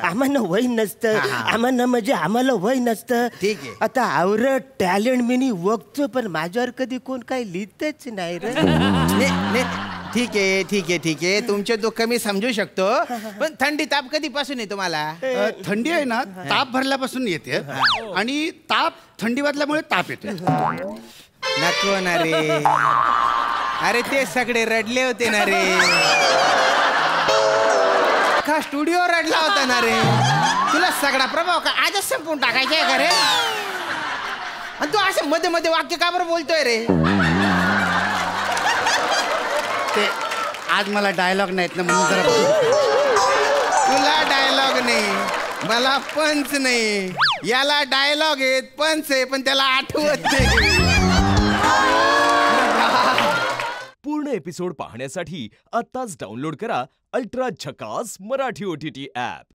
आम्हाला वय नसतं, आम्हाला म्हणजे आम्हाला वय नसतं. ठीक आहे. आता आवरत टॅलेंट मी बघतो, पण माझ्यावर कधी कोण काही लिहितच नाही रे. ठीक आहे तुमचे दुःख मी समजू शकतो. पण थंडी ताप कधीपासून आहे तुम्हाला? थंडी आहे ना, ताप भरल्यापासून येते आणि ताप थंडी वाजल्यामुळे ताप येते. नको ना रे, अरे ते सगळे रडले होते ना रे, का स्टुडिओ रडला होता ना रे. तुला सगळा प्रभाव का आजच संपून टाकायचा आहे का रे? आणि तू असं मध्ये मध्ये वाक्य का बरं बोलतोय रे? ते आज मला डायलॉग नाहीत ना, म्हणून जरा. तुला डायलॉग नाही, मला पंच नाही. याला डायलॉग आहेत, पंच आहे, पण त्याला आठवत नाही. पूर्ण एपिसोड पाहण्यासाठी आत्ताच डाउनलोड करा अल्ट्रा झकास मराठी OTT ॲप.